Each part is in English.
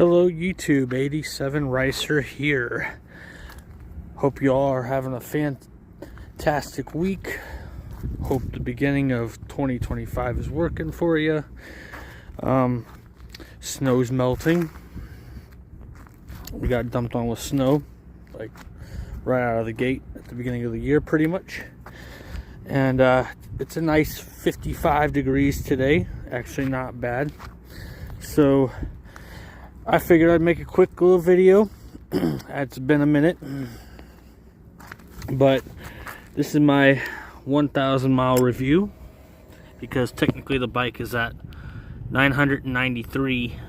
Hello YouTube, 87 Ricer here. Hope you all are having a fantastic week. Hope the beginning of 2025 is working for you. Snow's melting. We got dumped on with snow like right out of the gate at the beginning of the year pretty much. And it's a nice 55 degrees today. Actually not bad. So I figured I'd make a quick little video. It's been a minute, but this is my 1,000 mile review, because technically the bike is at 993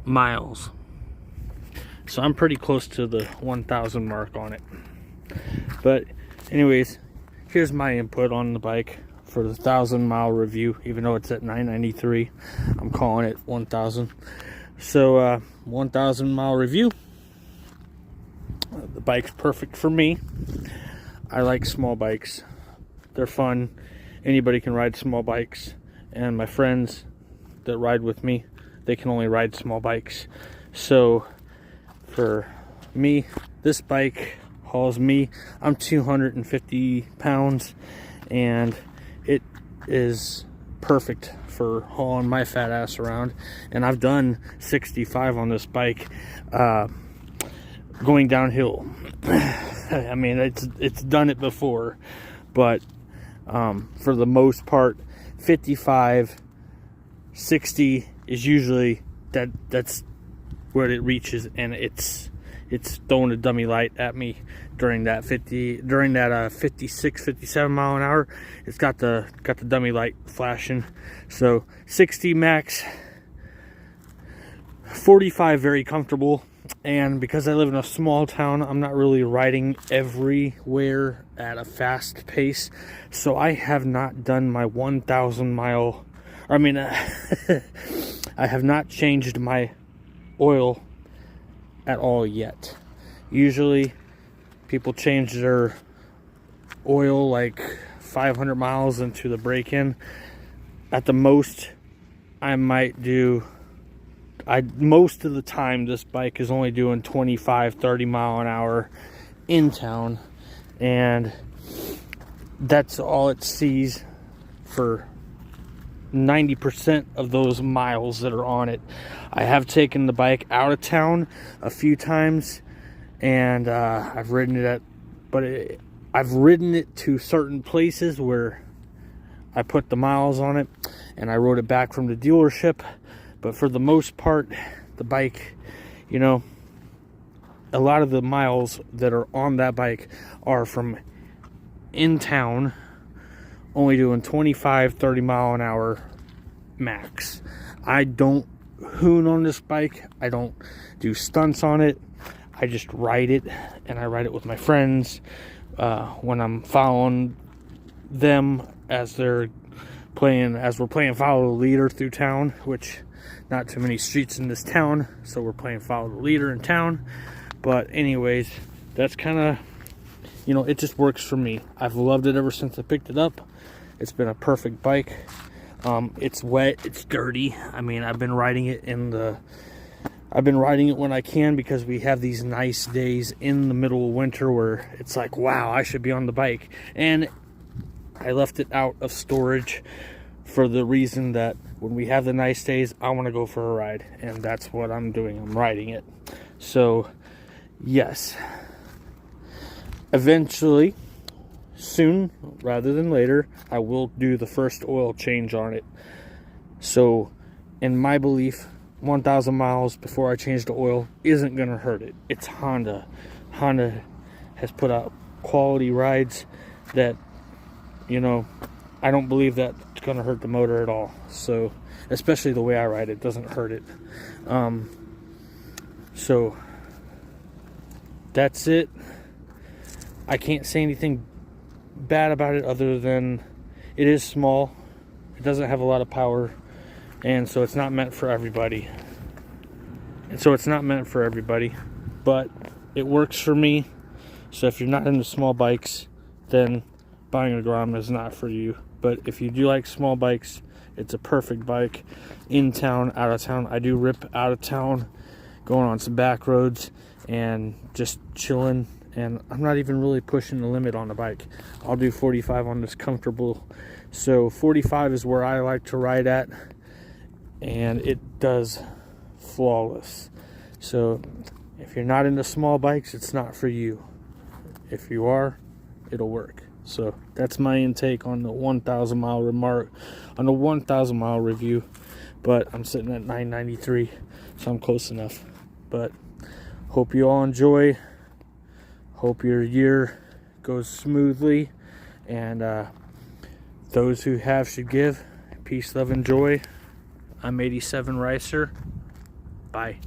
miles. So I'm pretty close to the 1,000 mark on it. But anyways, here's my input on the bike for the 1,000 mile review. Even though it's at 993, I'm calling it 1,000. So 1,000 mile review. The bike's perfect for me. I like small bikes. They're fun. Anybody can ride small bikes, and my friends that ride with me, they can only ride small bikes. So for me, this bike hauls me. I'm 250 pounds, and it is perfect for hauling my fat ass around. And I've done 65 on this bike going downhill. I mean, it's done it before, but for the most part, 55, 60 is usually that's where it reaches, and it's throwing a dummy light at me during that 56, 57 mile an hour. It's got the dummy light flashing. So 60 max, 45 very comfortable. And because I live in a small town, I'm not really riding everywhere at a fast pace. So I have not done my 1,000 mile, I have not changed my oil at all yet. Usually people change their oil like 500 miles into the break-in. At the most, I might do, most of the time this bike is only doing 25, 30 mile an hour in town, and that's all it sees for 90% of those miles that are on it. I have taken the bike out of town a few times, and I've ridden it I've ridden it to certain places where I put the miles on it and I rode it back from the dealership. But for the most part, the bike, you know, a lot of the miles that are on that bike are from in town, only doing 25, 30 mile an hour max. I don't hoon on this bike. I don't do stunts on it. I just ride it, and I ride it with my friends when I'm following them as we're playing follow the leader through town, which not too many streets in this town, so we're playing follow the leader in town. But anyways, that's kind of, you know, it just works for me. I've loved it ever since I picked it up. It's been a perfect bike. It's wet, it's dirty. I mean, I've been riding it when I can, because we have these nice days in the middle of winter where it's like, wow, I should be on the bike. And I left it out of storage for the reason that when we have the nice days, I want to go for a ride, and that's what I'm doing. I'm riding it. So yes, eventually, soon rather than later, I will do the first oil change on it. So in my belief, 1,000 miles before I change the oil isn't gonna hurt it. It's Honda. Honda has put out quality rides that, you know, I don't believe that it's gonna hurt the motor at all. So especially the way I ride it doesn't hurt it. So that's it. I can't say anything bad about it other than it is small. It doesn't have a lot of power, and so it's not meant for everybody. But it works for me. So if you're not into small bikes, then buying a Grom is not for you. But if you do like small bikes, It's a perfect bike in town, out of town. I do rip out of town, going on some back roads and just chilling, and I'm not even really pushing the limit on the bike. I'll do 45 on this comfortable. So 45 is where I like to ride at, and it does flawless. So if you're not into small bikes, it's not for you. If you are, it'll work. So that's my intake on the 1,000 mile remark, on the 1,000 mile review. But I'm sitting at 993, so I'm close enough. But hope you all enjoy. Hope your year goes smoothly, and those who have should give. Peace, love, and joy. I'm 87 Ricer. Bye.